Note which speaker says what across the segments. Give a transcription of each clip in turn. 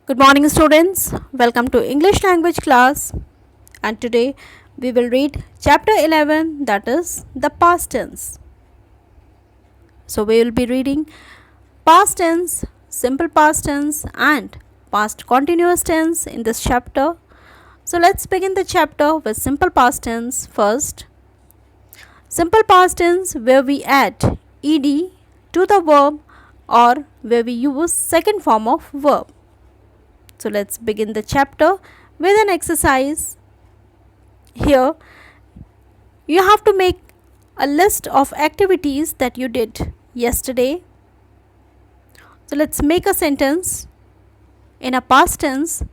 Speaker 1: Good morning, students. Welcome to English language class. And today we will read chapter 11, that is the past tense. So we will be reading past tense, simple past tense, and past continuous tense in this chapter. So let's begin the chapter with simple past tense first. Simple past tense where we add ed to the verb or where we use second form of verb. So let's begin the chapter with an exercise. Here you have to make a list of activities that you did yesterday. So let's make a sentence in a past tense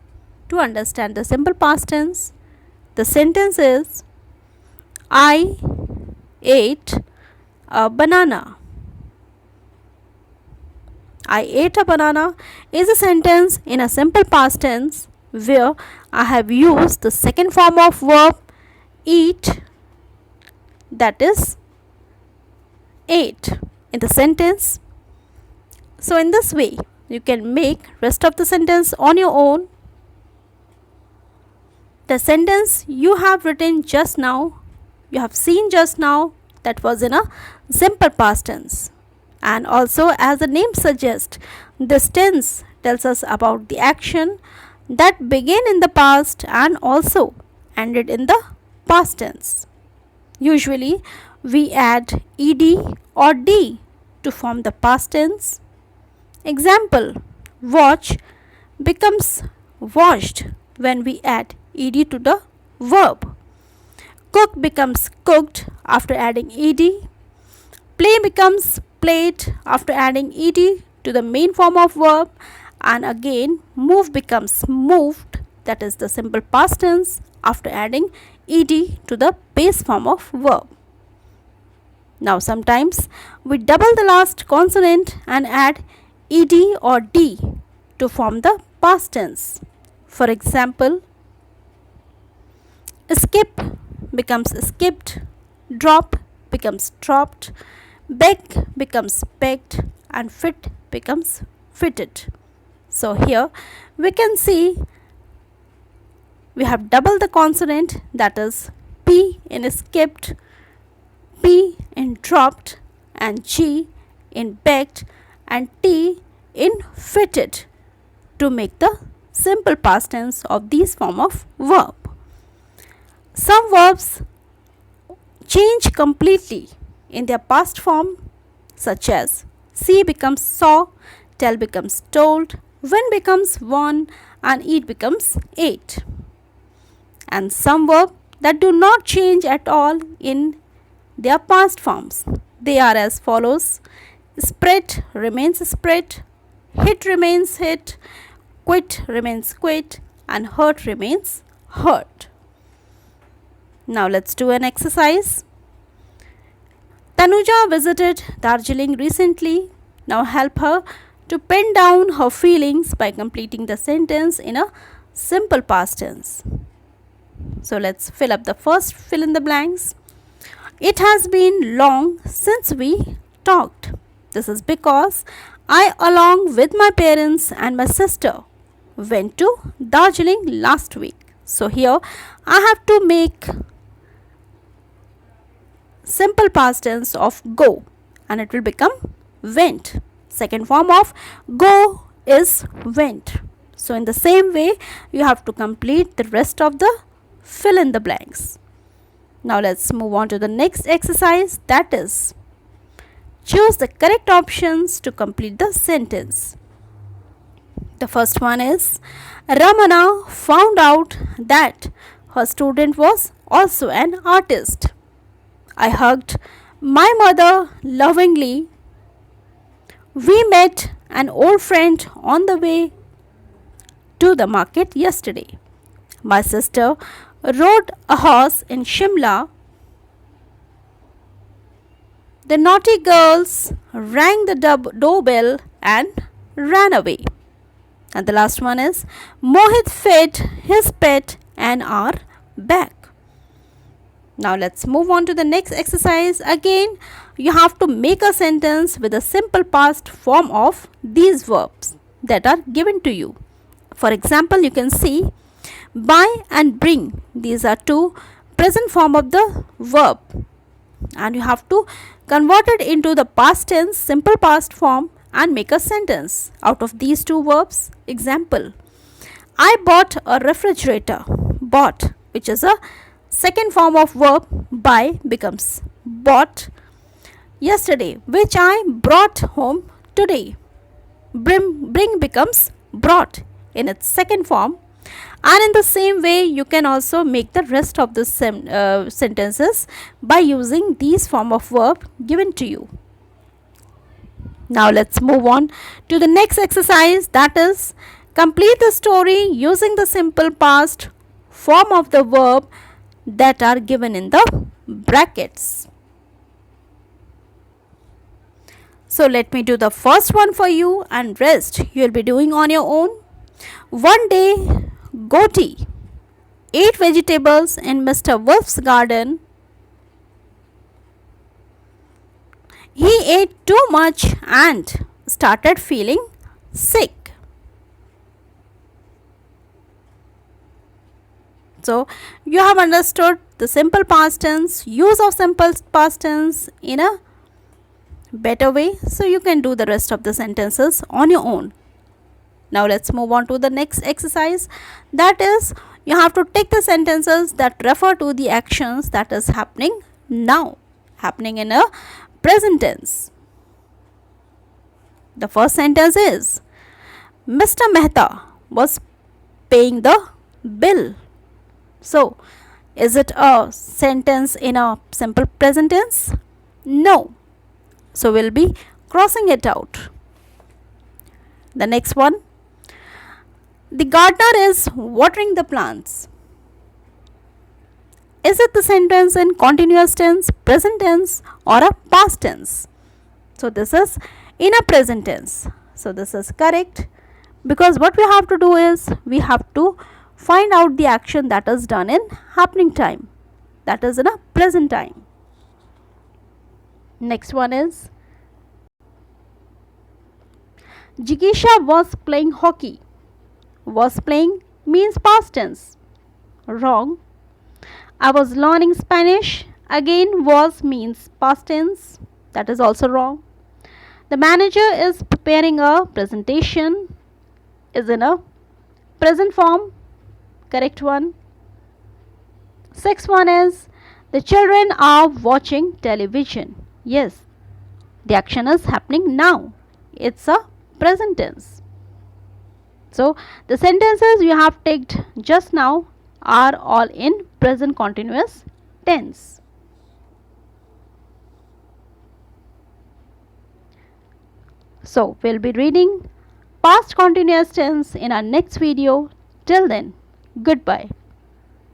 Speaker 1: to understand the simple past tense. The sentence is I ate a banana. I ate a banana is a sentence in a simple past tense where I have used the second form of verb eat, that is ate, in the sentence. So in this way you can make rest of the sentence on your own. The sentence you have written just now, you have seen just now, that was in a simple past tense. And also, as the name suggests, this tense tells us about the action that began in the past and also ended in the past tense. Usually we add ed or d to form the past tense. Example, watch becomes watched when we add ed to the verb. Cook becomes cooked after adding ed. Play becomes played after adding ed to the main form of verb, and again move becomes moved, that is the simple past tense, after adding ed to the base form of verb. Now sometimes we double the last consonant and add ed or d to form the past tense. For example, skip becomes skipped, drop becomes dropped, beg becomes begged, and fit becomes fitted. So here we can see we have doubled the consonant, that is p in skipped, p in dropped, and g in begged, and t in fitted to make the simple past tense of these form of verb. Some verbs change completely in their past form, such as see becomes saw, tell becomes told, win becomes won, and eat becomes ate. And some verbs that do not change at all in their past forms. They are as follows: spread remains spread, hit remains hit, quit remains quit, and hurt remains hurt. Now let's do an exercise. Tanuja visited Darjeeling recently. Now help her to pen down her feelings by completing the sentence in a simple past tense. So let's fill up the first fill in the blanks. It has been long since we talked. This is because I, along with my parents and my sister, went to Darjeeling last week. So here I have to make simple past tense of go, and it will become went. Second form of go is went. So in the same way you have to complete the rest of the fill in the blanks. Now let's move on to the next exercise, that is choose the correct options to complete the sentence. The first one is Ramana found out that her student was also an artist. I hugged my mother lovingly. We met an old friend on the way to the market yesterday. My sister rode a horse in Shimla. The naughty girls rang the doorbell and ran away. And the last one is Mohit fed his pet and are back. Now let's move on to the next exercise. Again, you have to make a sentence with a simple past form of these verbs that are given to you. For example, you can see buy and bring. These are two present form of the verb, and you have to convert it into the past tense, simple past form, and make a sentence out of these two verbs. Example, I bought a refrigerator. Bought, which is a second form of verb, buy becomes bought yesterday, which I brought home today. Bring becomes brought in its second form, and in the same way you can also make the rest of the sentences by using these form of verb given to you. Now let's move on to the next exercise, that is complete the story using the simple past form of the verb that are given in the brackets. So let me do the first one for you, and rest you will be doing on your own. One day, Goatee ate vegetables in Mr. Wolf's garden. He ate too much and started feeling sick. So you have understood the simple past tense, use of simple past tense in a better way, so you can do the rest of the sentences on your own. Now let's move on to the next exercise, that is you have to take the sentences that refer to the actions that is happening now, happening in a present tense. The first sentence is Mr. Mehta was paying the bill. So is it a sentence in a simple present tense? No. So we'll be crossing it out. The next one, the gardener is watering the plants. Is it the sentence in continuous tense, present tense, or a past tense? So this is in a present tense. So this is correct, because what we have to do is we have to find out the action that is done in happening time, that is in a present time. Next one is Jigisha was playing hockey. Was playing means past tense. Wrong. I was learning Spanish. Again, was means past tense. That is also wrong. The manager is preparing a presentation. Is in a present form. Correct one. Sixth one is the children are watching television. Yes, the action is happening now. It's a present tense. So the sentences you have ticked just now are all in present continuous tense. So we'll be reading past continuous tense in our next video. Till then, goodbye.